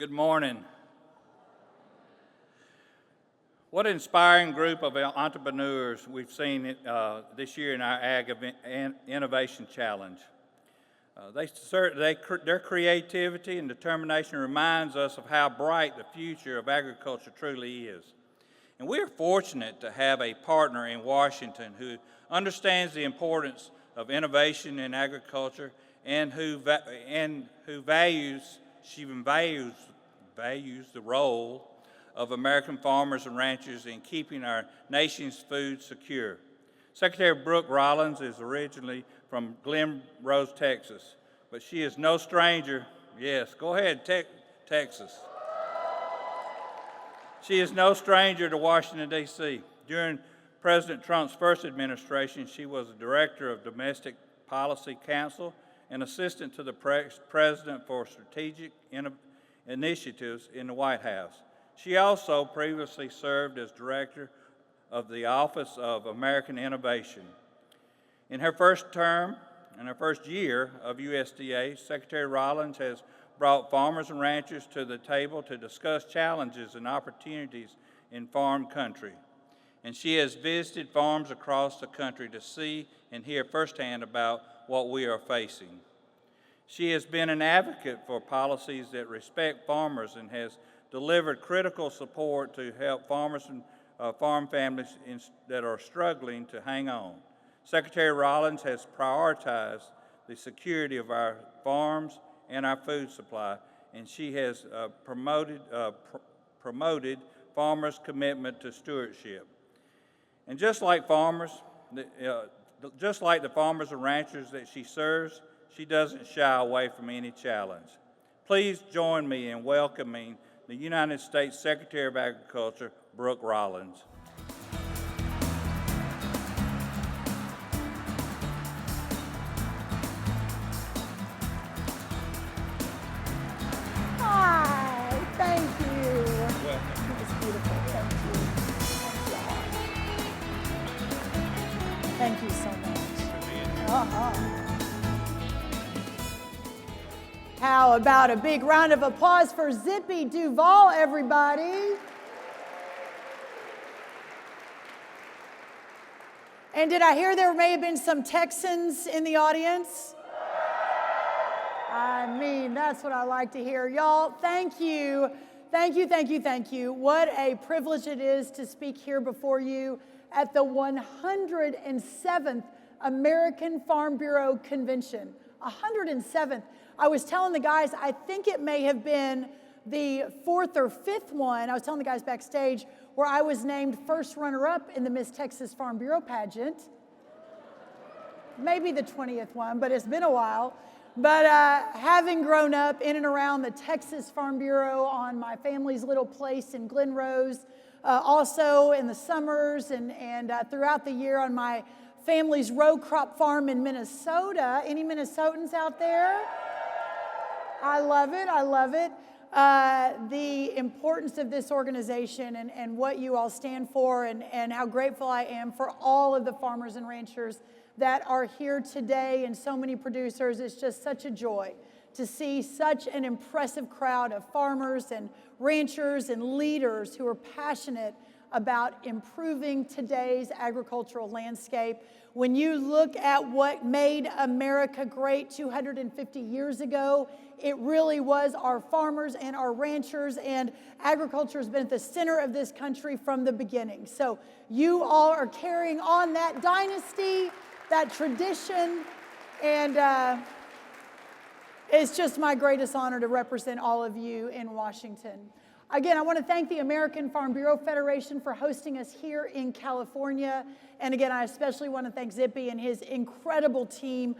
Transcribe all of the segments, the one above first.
Good morning. What an inspiring group of entrepreneurs we've seen this year in our Ag Innovation Challenge. Their creativity and determination reminds us of how bright the future of agriculture truly is. And we're fortunate to have a partner in Washington who understands the importance of innovation in agriculture and who values the role of American farmers and ranchers in keeping our nation's food secure. Secretary Brooke Rollins is originally from Glen Rose, Texas, but she is no stranger. Yes, go ahead, Texas. She is no stranger to Washington, D.C. During President Trump's first administration, she was the Director of Domestic Policy Council and Assistant to the President for Strategic Initiatives in the White House. She also previously served as Director of the Office of American Innovation. In her first term, in her first year of USDA, Secretary Rollins has brought farmers and ranchers to the table to discuss challenges and opportunities in farm country. And she has visited farms across the country to see and hear firsthand about what we are facing. She has been an advocate for policies that respect farmers and has delivered critical support to help farmers and farm families that are struggling to hang on. Secretary Rollins has prioritized the security of our farms and our food supply, and she has promoted farmers' commitment to stewardship. And just like the farmers and ranchers that she serves, she doesn't shy away from any challenge. Please join me in welcoming the United States Secretary of Agriculture, Brooke Rollins. Hi, thank you. You're welcome. It was beautiful, thank you. Thank you so much. How about a big round of applause for Zippy Duval, everybody? And did I hear there may have been some Texans in the audience? I mean, that's what I like to hear. Y'all, thank you. Thank you, thank you, thank you. What a privilege it is to speak here before you at the 107th American Farm Bureau Convention. 107th. I was telling the guys, I think it may have been the 4th or 5th one. I was telling the guys backstage where I was named first runner-up in the Miss Texas Farm Bureau pageant. Maybe the 20th one, but it's been a while. But having grown up in and around the Texas Farm Bureau on my family's little place in Glen Rose, also in the summers and throughout the year on my family's row crop farm in Minnesota. Any Minnesotans out there? I love it, I love it. The importance of this organization and what you all stand for and how grateful I am for all of the farmers and ranchers that are here today and so many producers. It's just such a joy to see such an impressive crowd of farmers and ranchers and leaders who are passionate about improving today's agricultural landscape. When you look at what made America great 250 years ago, it really was our farmers and our ranchers, and agriculture has been at the center of this country from the beginning. So you all are carrying on that dynasty, that tradition, and it's just my greatest honor to represent all of you in Washington. Again, I want to thank the American Farm Bureau Federation for hosting us here in California. And again, I especially want to thank Zippy and his incredible team,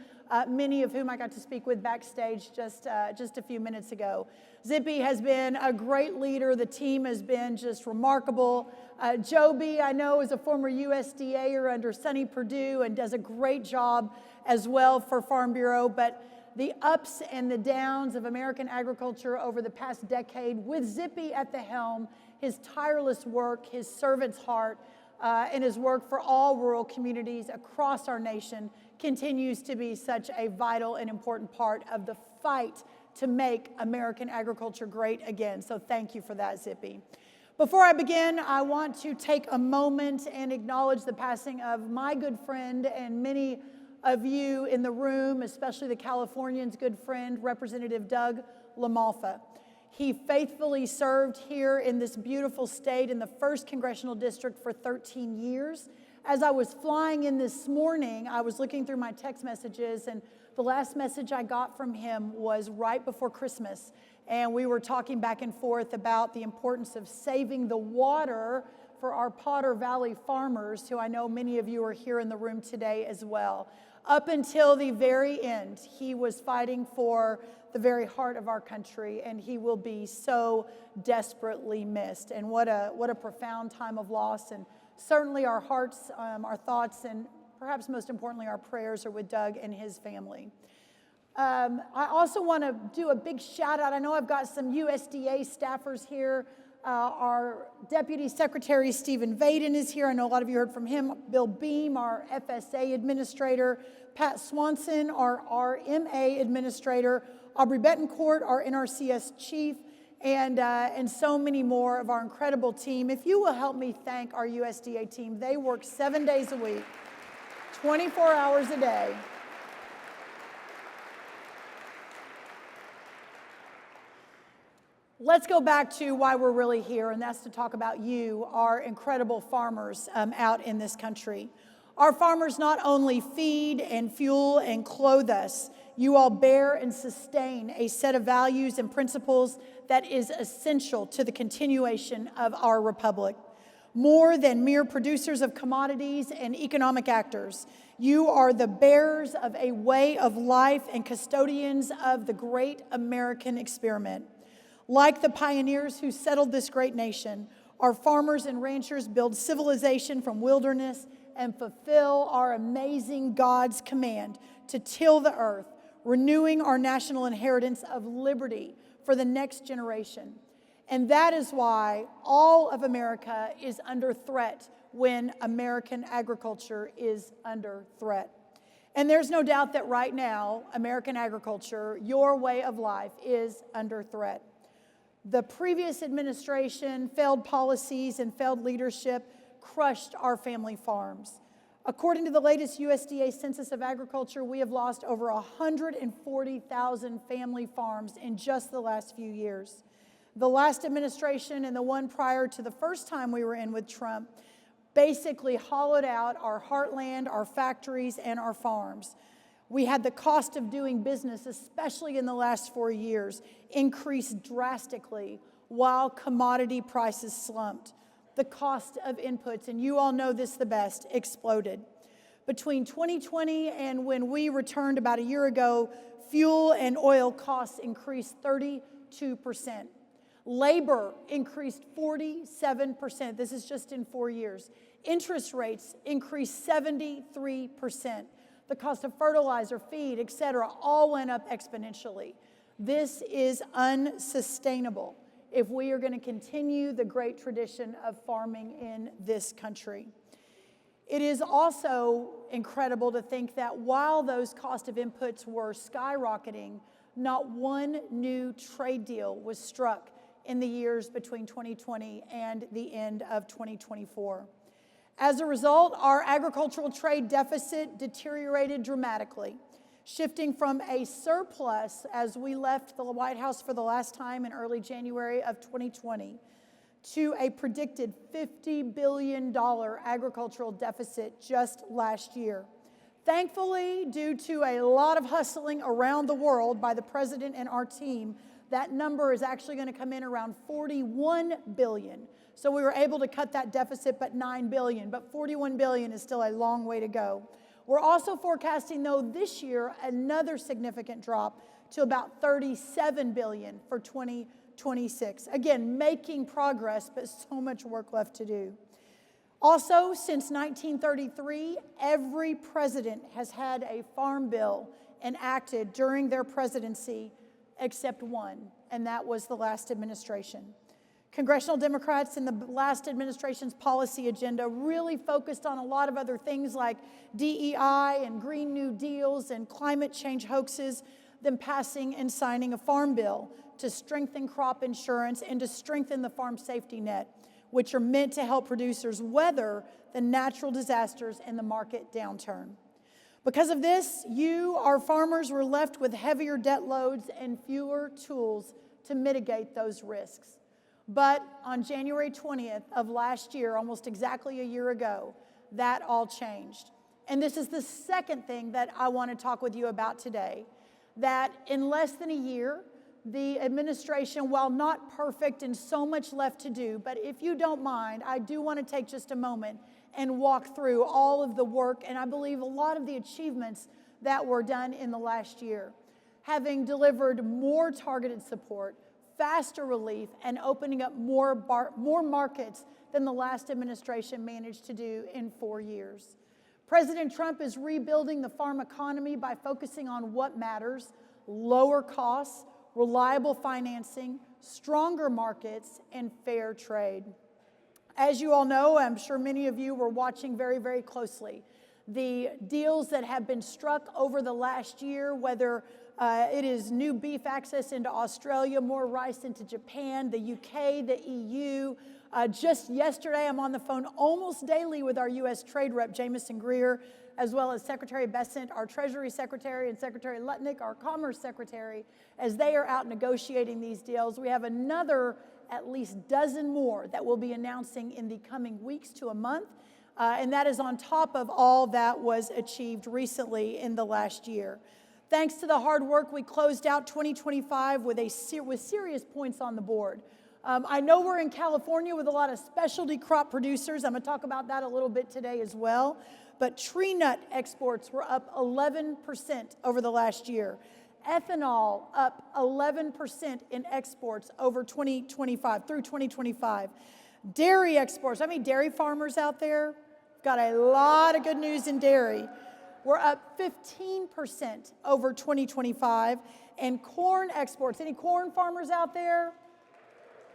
many of whom I got to speak with backstage just a few minutes ago. Zippy has been a great leader. The team has been just remarkable. Joby, I know, is a former USDA-er under Sonny Perdue and does a great job as well for Farm Bureau. But the ups and the downs of American agriculture over the past decade with Zippy at the helm, his tireless work, his servant's heart, and his work for all rural communities across our nation continues to be such a vital and important part of the fight to make American agriculture great again. So thank you for that, Zippy. Before I begin, I want to take a moment and acknowledge the passing of my good friend and many of you in the room, especially the Californians' good friend, Representative Doug LaMalfa. He faithfully served here in this beautiful state in the 1st Congressional District for 13 years. As I was flying in this morning, I was looking through my text messages, and the last message I got from him was right before Christmas. And we were talking back and forth about the importance of saving the water for our Potter Valley farmers, who I know many of you are here in the room today as well. Up until the very end, he was fighting for the very heart of our country, and he will be so desperately missed. And what a profound time of loss. And certainly our hearts, our thoughts, and perhaps most importantly, our prayers are with Doug and his family. I also want to do a big shout out. I know I've got some USDA staffers here. Our Deputy Secretary Stephen Vaden is here. I know a lot of you heard from him. Bill Beam, our FSA Administrator. Pat Swanson, our RMA Administrator. Aubrey Betancourt, our NRCS Chief. And so many more of our incredible team. If you will help me thank our USDA team. They work 7 days a week, 24 hours a day. Let's go back to why we're really here, and that's to talk about you, our incredible farmers out in this country. Our farmers not only feed and fuel and clothe us, you all bear and sustain a set of values and principles that is essential to the continuation of our republic. More than mere producers of commodities and economic actors, you are the bearers of a way of life and custodians of the great American experiment. Like the pioneers who settled this great nation, our farmers and ranchers build civilization from wilderness and fulfill our amazing God's command to till the earth, renewing our national inheritance of liberty for the next generation. And that is why all of America is under threat when American agriculture is under threat. And there's no doubt that right now, American agriculture, your way of life, is under threat. The previous administration, failed policies, and failed leadership crushed our family farms. According to the latest USDA Census of Agriculture, we have lost over 140,000 family farms in just the last few years. The last administration and the one prior to the first time we were in with Trump basically hollowed out our heartland, our factories, and our farms. We had the cost of doing business, especially in the last 4 years, increase drastically while commodity prices slumped. The cost of inputs, and you all know this the best, exploded. Between 2020 and when we returned about a year ago, fuel and oil costs increased 32%. Labor increased 47%. This is just in 4 years. Interest rates increased 73%. The cost of fertilizer, feed, et cetera, all went up exponentially. This is unsustainable if we are going to continue the great tradition of farming in this country. It is also incredible to think that while those cost of inputs were skyrocketing, not one new trade deal was struck in the years between 2020 and the end of 2024. As a result, our agricultural trade deficit deteriorated dramatically, shifting from a surplus as we left the White House for the last time in early January of 2020 to a predicted $50 billion agricultural deficit just last year. Thankfully, due to a lot of hustling around the world by the president and our team, that number is actually going to come in around $41 billion. So we were able to cut that deficit but $9 billion, but $41 billion is still a long way to go. We're also forecasting, though, this year another significant drop to about $37 billion for 2026. Again, making progress, but so much work left to do. Also, since 1933, every president has had a farm bill enacted during their presidency except one, and that was the last administration. Congressional Democrats in the last administration's policy agenda really focused on a lot of other things like DEI and Green New Deals and climate change hoaxes than passing and signing a farm bill to strengthen crop insurance and to strengthen the farm safety net, which are meant to help producers weather the natural disasters and the market downturn. Because of this, you, our farmers, were left with heavier debt loads and fewer tools to mitigate those risks. But on January 20th of last year, almost exactly a year ago, that all changed. And this is the second thing that I want to talk with you about today, that in less than a year, the administration, while not perfect and so much left to do, but if you don't mind, I do want to take just a moment and walk through all of the work and I believe a lot of the achievements that were done in the last year. Having delivered more targeted support, faster relief, and opening up more markets than the last administration managed to do in 4 years. President Trump is rebuilding the farm economy by focusing on what matters: lower costs, reliable financing, stronger markets, and fair trade. As you all know, I'm sure many of you were watching very, very closely the deals that have been struck over the last year, whether it is new beef access into Australia, more rice into Japan, the UK, the EU. Just yesterday, I'm on the phone almost daily with our U.S. Trade Rep, Jamison Greer, as well as Secretary Bessent, our Treasury Secretary, and Secretary Lutnick, our Commerce Secretary, as they are out negotiating these deals. We have another at least dozen more that we'll be announcing in the coming weeks to a month, and that is on top of all that was achieved recently in the last year. Thanks to the hard work, we closed out 2025 with serious points on the board. I know we're in California with a lot of specialty crop producers. I'm going to talk about that a little bit today as well. But tree nut exports were up 11% over the last year. Ethanol up 11% in exports over 2025, through 2025. Dairy exports, how many dairy farmers out there? Got a lot of good news in dairy. We're up 15% over 2025. And corn exports, any corn farmers out there?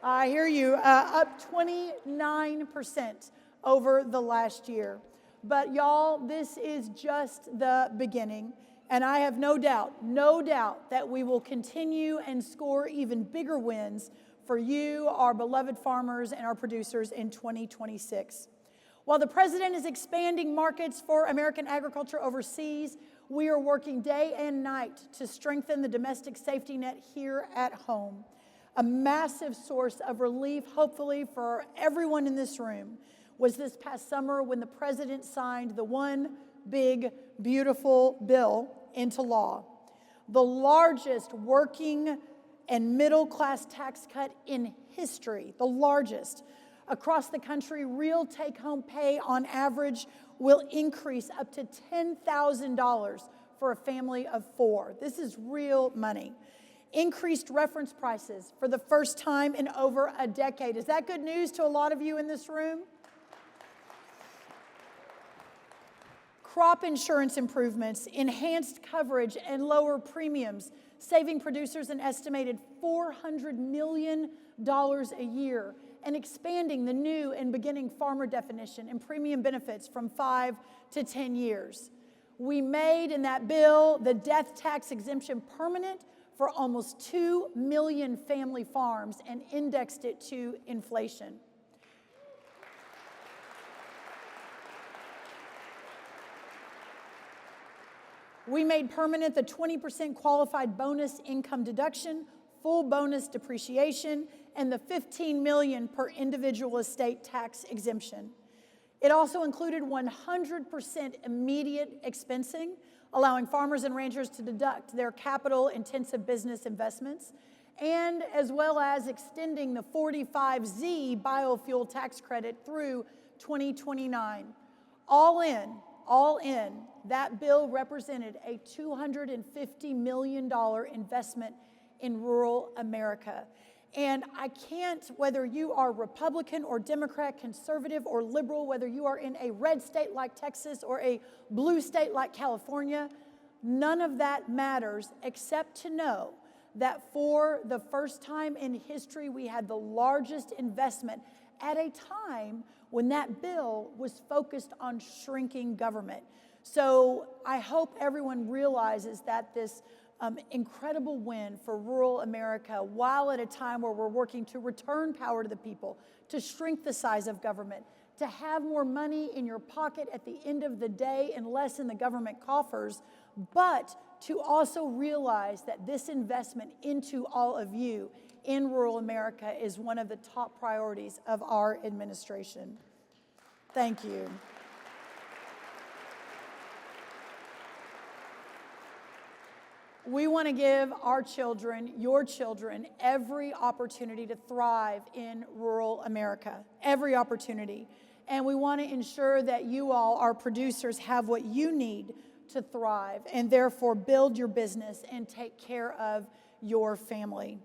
I hear you, up 29% over the last year. But y'all, this is just the beginning. And I have no doubt that we will continue and score even bigger wins for you, our beloved farmers and our producers in 2026. While the president is expanding markets for American agriculture overseas, we are working day and night to strengthen the domestic safety net here at home. A massive source of relief, hopefully for everyone in this room, was this past summer when the president signed the One Big Beautiful Bill into law. The largest working and middle-class tax cut in history, the largest. Across the country, real take-home pay on average will increase up to $10,000 for a family of 4. This is real money. Increased reference prices for the first time in over a decade. Is that good news to a lot of you in this room? Crop insurance improvements, enhanced coverage, and lower premiums, saving producers an estimated $400 million a year, and expanding the new and beginning farmer definition and premium benefits from 5 to 10 years. We made in that bill the death tax exemption permanent for almost 2 million family farms and indexed it to inflation. We made permanent the 20% qualified bonus income deduction, full bonus depreciation, and the $15 million per individual estate tax exemption. It also included 100% immediate expensing, allowing farmers and ranchers to deduct their capital-intensive business investments, and as well as extending the 45Z biofuel tax credit through 2029. All in, that bill represented a $250 million investment in rural America. And I can't, whether you are Republican or Democrat, conservative or liberal, whether you are in a red state like Texas or a blue state like California, none of that matters except to know that for the first time in history, we had the largest investment at a time when that bill was focused on shrinking government. So I hope everyone realizes that this incredible win for rural America, while at a time where we're working to return power to the people, to shrink the size of government, to have more money in your pocket at the end of the day and less in the government coffers, but to also realize that this investment into all of you in rural America is one of the top priorities of our administration. Thank you. We want to give our children, your children, every opportunity to thrive in rural America, every opportunity. And we want to ensure that you all, our producers, have what you need to thrive and therefore build your business and take care of your family.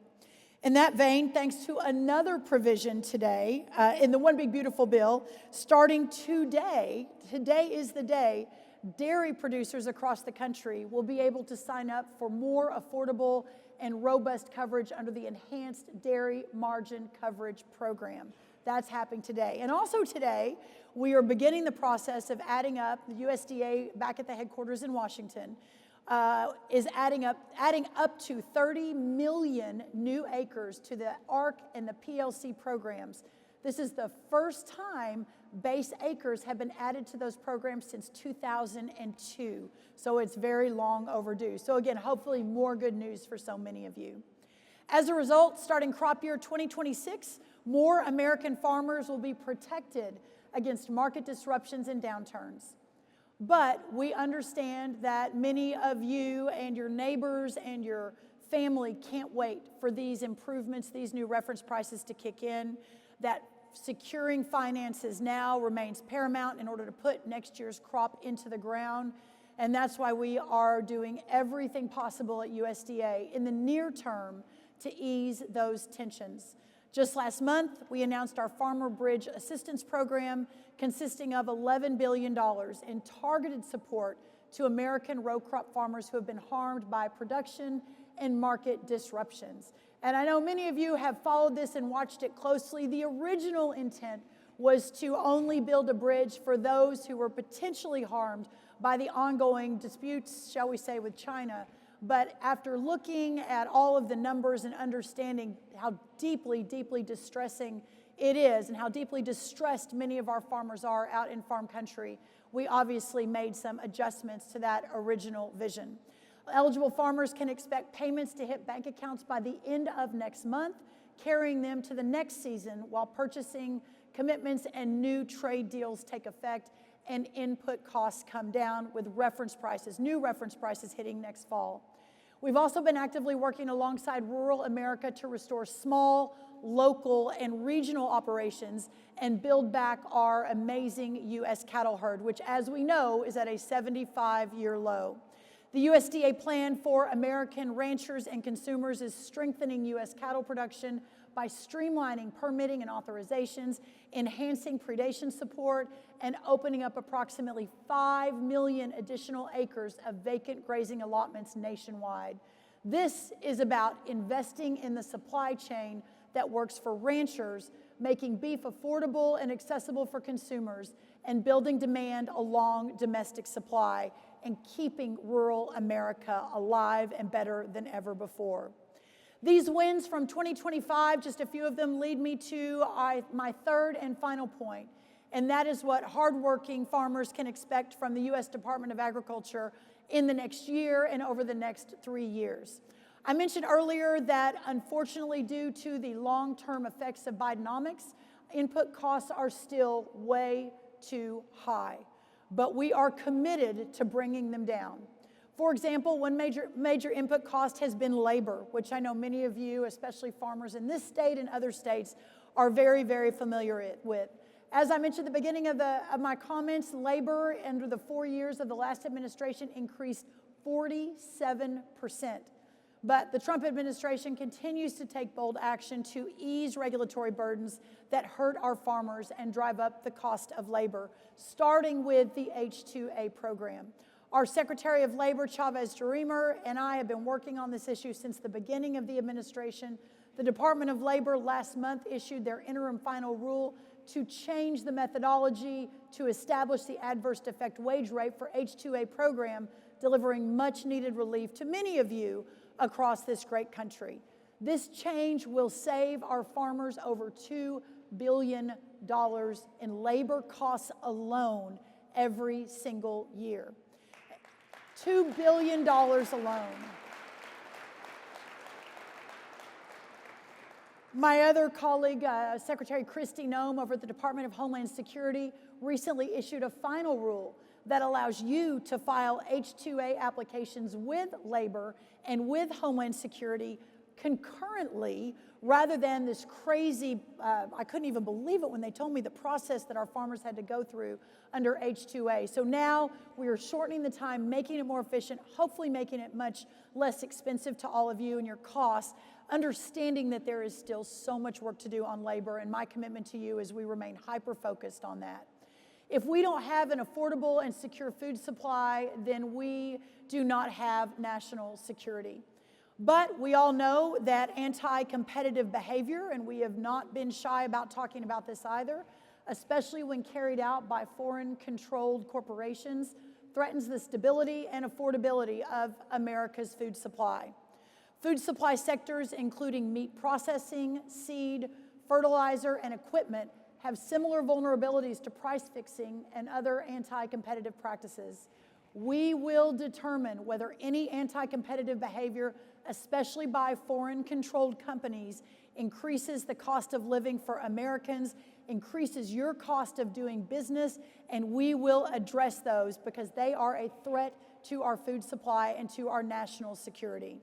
In that vein, thanks to another provision today in the One Big Beautiful Bill, starting today is the day dairy producers across the country will be able to sign up for more affordable and robust coverage under the Enhanced Dairy Margin Coverage Program. That's happening today. And also today, we are beginning the process of adding up, the USDA back at the headquarters in Washington, is adding up to 30 million new acres to the ARC and the PLC programs. This is the first time base acres have been added to those programs since 2002. So it's very long overdue. So again, hopefully more good news for so many of you. As a result, starting crop year 2026, more American farmers will be protected against market disruptions and downturns. But we understand that many of you and your neighbors and your family can't wait for these improvements, these new reference prices to kick in, that securing finances now remains paramount in order to put next year's crop into the ground. And that's why we are doing everything possible at USDA in the near term to ease those tensions. Just last month, we announced our Farmer Bridge Assistance Program consisting of $11 billion in targeted support to American row crop farmers who have been harmed by production and market disruptions. And I know many of you have followed this and watched it closely. The original intent was to only build a bridge for those who were potentially harmed by the ongoing disputes, shall we say, with China. But after looking at all of the numbers and understanding how deeply, deeply distressing it is and how deeply distressed many of our farmers are out in farm country, we obviously made some adjustments to that original vision. Eligible farmers can expect payments to hit bank accounts by the end of next month, carrying them to the next season while purchasing commitments and new trade deals take effect and input costs come down with reference prices, new reference prices hitting next fall. We've also been actively working alongside rural America to restore small, local, and regional operations and build back our amazing U.S. cattle herd, which, as we know, is at a 75-year low. The USDA plan for American ranchers and consumers is strengthening U.S. cattle production by streamlining permitting and authorizations, enhancing predation support, and opening up approximately 5 million additional acres of vacant grazing allotments nationwide. This is about investing in the supply chain that works for ranchers, making beef affordable and accessible for consumers, and building demand along domestic supply, and keeping rural America alive and better than ever before. These wins from 2025, just a few of them, lead me to my third and final point, and that is what hardworking farmers can expect from the U.S. Department of Agriculture in the next year and over the next 3 years. I mentioned earlier that unfortunately, due to the long-term effects of Bidenomics, input costs are still way too high, but we are committed to bringing them down. For example, one major input cost has been labor, which I know many of you, especially farmers in this state and other states, are very, very familiar with. As I mentioned at the beginning of my comments, labor under the 4 years of the last administration increased 47%. But the Trump administration continues to take bold action to ease regulatory burdens that hurt our farmers and drive up the cost of labor, starting with the H-2A program. Our Secretary of Labor, Chavez Jarimer, and I have been working on this issue since the beginning of the administration. The Department of Labor last month issued their interim final rule to change the methodology to establish the adverse effect wage rate for H-2A program delivering much needed relief to many of you across this great country. This change will save our farmers over $2 billion in labor costs alone every single year. $2 billion alone. My other colleague, Secretary Kristi Noem over at the Department of Homeland Security, recently issued a final rule that allows you to file H-2A applications with labor and with Homeland Security concurrently, rather than this crazy, I couldn't even believe it when they told me the process that our farmers had to go through under H-2A. So now we are shortening the time, making it more efficient, hopefully making it much less expensive to all of you and your costs, understanding that there is still so much work to do on labor, and my commitment to you is we remain hyper-focused on that. If we don't have an affordable and secure food supply, then we do not have national security. But we all know that anti-competitive behavior, and we have not been shy about talking about this either, especially when carried out by foreign-controlled corporations, threatens the stability and affordability of America's food supply. Food supply sectors, including meat processing, seed, fertilizer, and equipment, have similar vulnerabilities to price fixing and other anti-competitive practices. We will determine whether any anti-competitive behavior, especially by foreign-controlled companies, increases the cost of living for Americans, increases your cost of doing business, and we will address those because they are a threat to our food supply and to our national security.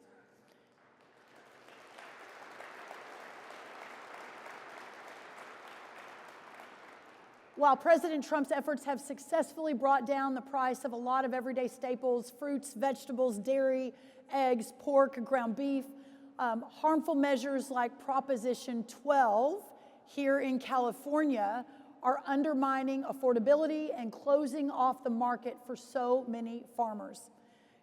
While President Trump's efforts have successfully brought down the price of a lot of everyday staples, fruits, vegetables, dairy, eggs, pork, ground beef, harmful measures like Proposition 12 here in California are undermining affordability and closing off the market for so many farmers.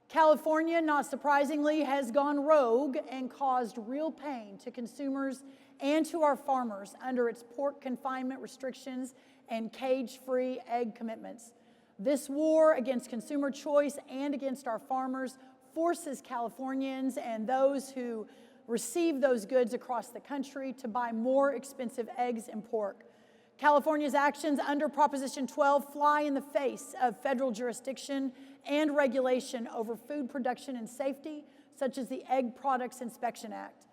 California, not surprisingly, has gone rogue and caused real pain to consumers and to our farmers under its pork confinement restrictions and cage-free egg commitments. This war against consumer choice and against our farmers forces Californians and those who receive those goods across the country to buy more expensive eggs and pork. California's actions under Proposition 12 fly in the face of federal jurisdiction and regulation over food production and safety, such as the Egg Products Inspection Act.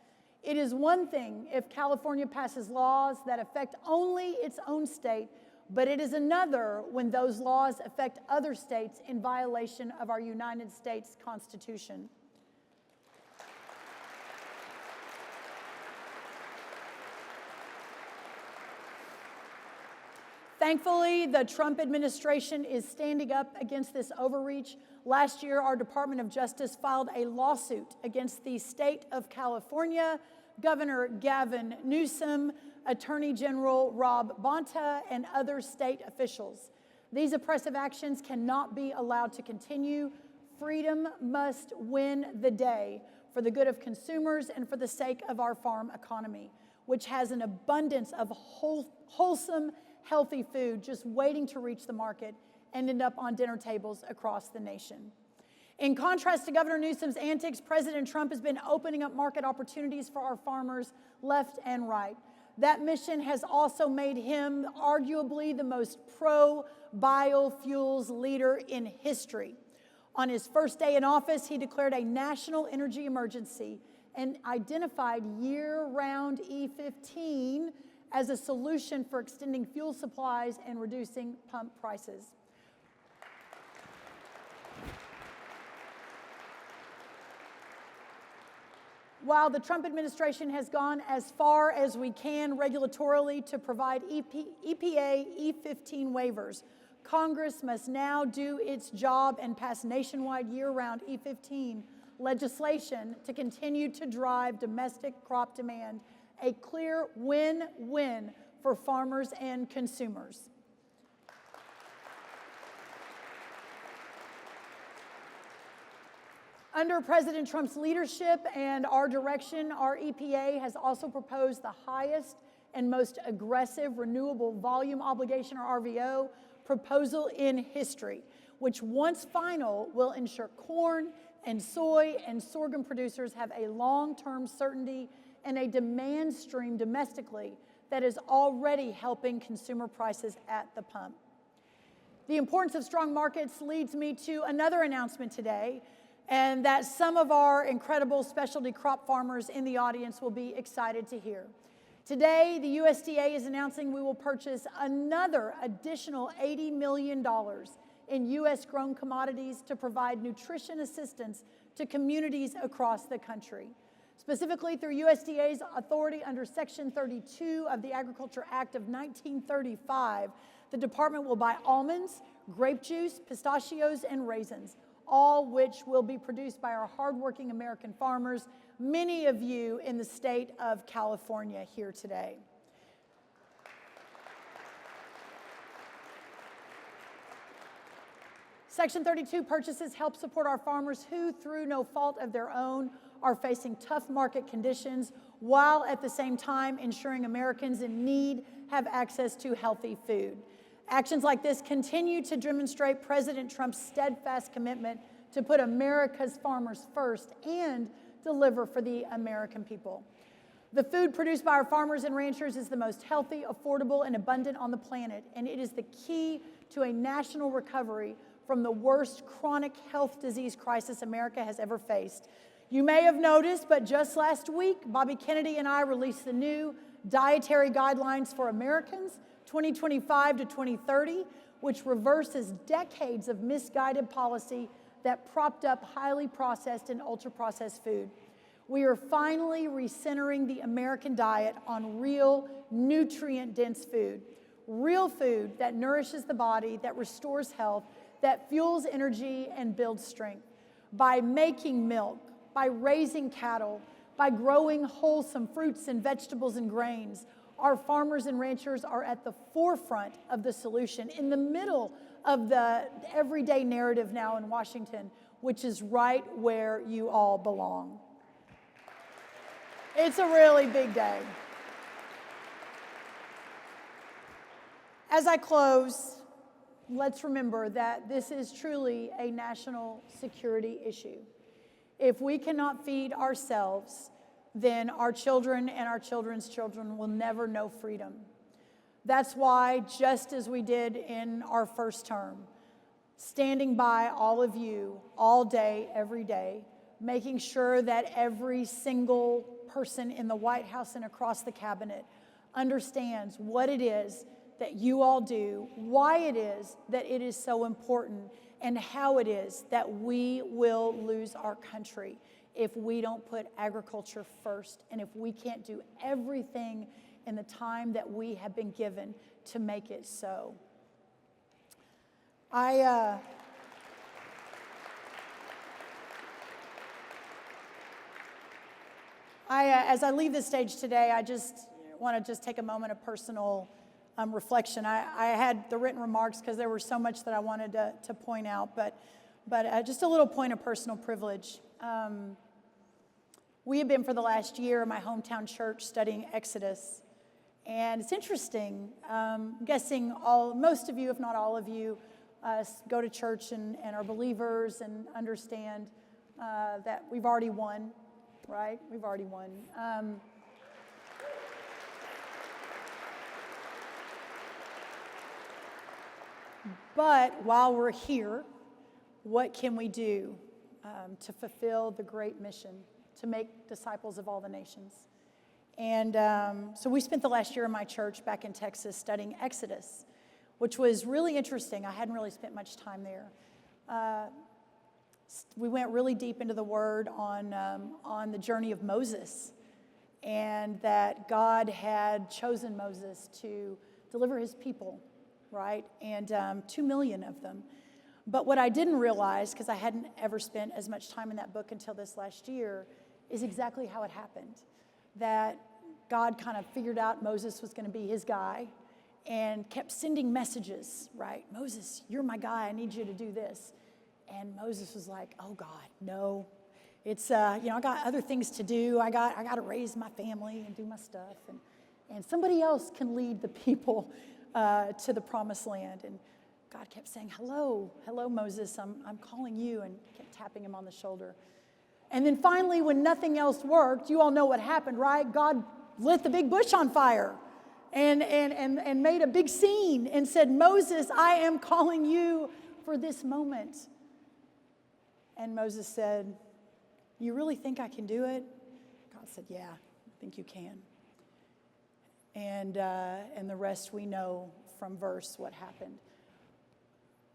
It is one thing if California passes laws that affect only its own state, but it is another when those laws affect other states in violation of our United States Constitution. Thankfully, the Trump administration is standing up against this overreach. Last year, our Department of Justice filed a lawsuit against the state of California, Governor Gavin Newsom, Attorney General Rob Bonta, and other state officials. These oppressive actions cannot be allowed to continue. Freedom must win the day for the good of consumers and for the sake of our farm economy, which has an abundance of wholesome, healthy food just waiting to reach the market and end up on dinner tables across the nation. In contrast to Governor Newsom's antics, President Trump has been opening up market opportunities for our farmers left and right. That mission has also made him arguably the most pro-biofuels leader in history. On his first day in office, he declared a national energy emergency and identified year-round E15 as a solution for extending fuel supplies and reducing pump prices. While the Trump administration has gone as far as we can regulatorily to provide EPA E15 waivers, Congress must now do its job and pass nationwide year-round E15 legislation to continue to drive domestic crop demand, a clear win-win for farmers and consumers. Under President Trump's leadership and our direction, our EPA has also proposed the highest and most aggressive renewable volume obligation, or RVO, proposal in history, which once final will ensure corn and soy and sorghum producers have a long-term certainty and a demand stream domestically that is already helping consumer prices at the pump. The importance of strong markets leads me to another announcement today, and that some of our incredible specialty crop farmers in the audience will be excited to hear. Today, the USDA is announcing we will purchase another additional $80 million in U.S.-grown commodities to provide nutrition assistance to communities across the country. Specifically, through USDA's authority under Section 32 of the Agriculture Act of 1935, the department will buy almonds, grape juice, pistachios, and raisins, all which will be produced by our hardworking American farmers, many of you in the state of California here today. Section 32 purchases help support our farmers who, through no fault of their own, are facing tough market conditions, while at the same time ensuring Americans in need have access to healthy food. Actions like this continue to demonstrate President Trump's steadfast commitment to put America's farmers first and deliver for the American people. The food produced by our farmers and ranchers is the most healthy, affordable, and abundant on the planet, and it is the key to a national recovery from the worst chronic health disease crisis America has ever faced. You may have noticed, but just last week, Bobby Kennedy and I released the new Dietary Guidelines for Americans, 2025 to 2030, which reverses decades of misguided policy that propped up highly processed and ultra-processed food. We are finally recentering the American diet on real, nutrient-dense food. Real food that nourishes the body, that restores health, that fuels energy and builds strength. By making milk, by raising cattle, by growing wholesome fruits and vegetables and grains, our farmers and ranchers are at the forefront of the solution, in the middle of the everyday narrative now in Washington, which is right where you all belong. It's a really big day. As I close, let's remember that this is truly a national security issue. If we cannot feed ourselves, then our children and our children's children will never know freedom. That's why, just as we did in our first term, standing by all of you all day, every day, making sure that every single person in the White House and across the cabinet understands what it is that you all do, why it is that it is so important, and how it is that we will lose our country if we don't put agriculture first, and if we can't do everything in the time that we have been given to make it so. As I leave this stage today, I just want to take a moment of personal reflection. I had the written remarks because there was so much that I wanted to point out, but just a little point of personal privilege. We have been for the last year in my hometown church studying Exodus, and it's interesting. I'm guessing most of you, if not all of you, go to church and are believers and understand that we've already won, right? We've already won. But while we're here, what can we do to fulfill the great mission to make disciples of all the nations? And so we spent the last year in my church back in Texas studying Exodus, which was really interesting. I hadn't really spent much time there. We went really deep into the Word on the journey of Moses, and that God had chosen Moses to deliver his people, right? And 2 million of them. But what I didn't realize, because I hadn't ever spent as much time in that book until this last year, is exactly how it happened. That God kind of figured out Moses was going to be his guy and kept sending messages, right? Moses, you're my guy. I need you to do this. And Moses was like, oh God, no. It's, I got other things to do. I got to raise my family and do my stuff. And somebody else can lead the people to the promised land. And God kept saying, hello, hello, Moses, I'm calling you, and kept tapping him on the shoulder. And then finally, when nothing else worked, you all know what happened, right? God lit the big bush on fire and made a big scene and said, Moses, I am calling you for this moment. And Moses said, you really think I can do it? God said, yeah, I think you can. And the rest we know from verse what happened.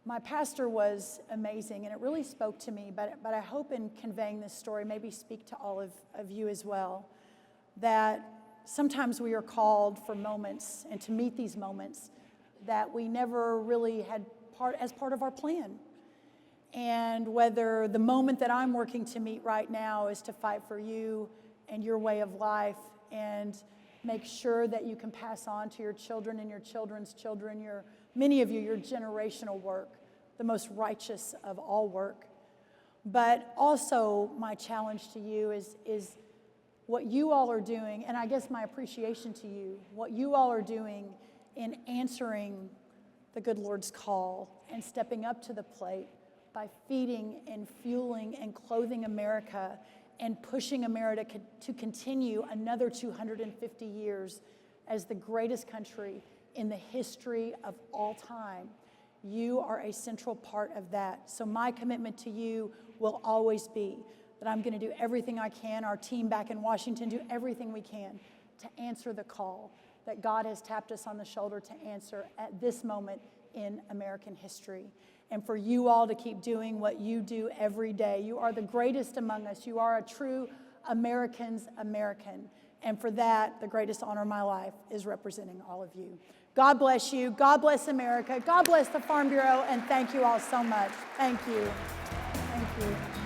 My pastor was amazing, and it really spoke to me, but I hope in conveying this story, maybe speak to all of you as well, that sometimes we are called for moments and to meet these moments that we never really had as part of our plan. And whether the moment that I'm working to meet right now is to fight for you and your way of life and make sure that you can pass on to your children and your children's children, many of you, your generational work, the most righteous of all work. But also my challenge to you is what you all are doing, and I guess my appreciation to you, what you all are doing in answering the good Lord's call and stepping up to the plate by feeding and fueling and clothing America and pushing America to continue another 250 years as the greatest country in the history of all time. You are a central part of that. So my commitment to you will always be that I'm going to do everything I can, our team back in Washington, do everything we can to answer the call that God has tapped us on the shoulder to answer at this moment in American history. And for you all to keep doing what you do every day. You are the greatest among us. You are a true American's American. And for that, the greatest honor of my life is representing all of you. God bless you. God bless America. God bless the Farm Bureau. And thank you all so much. Thank you. Thank you.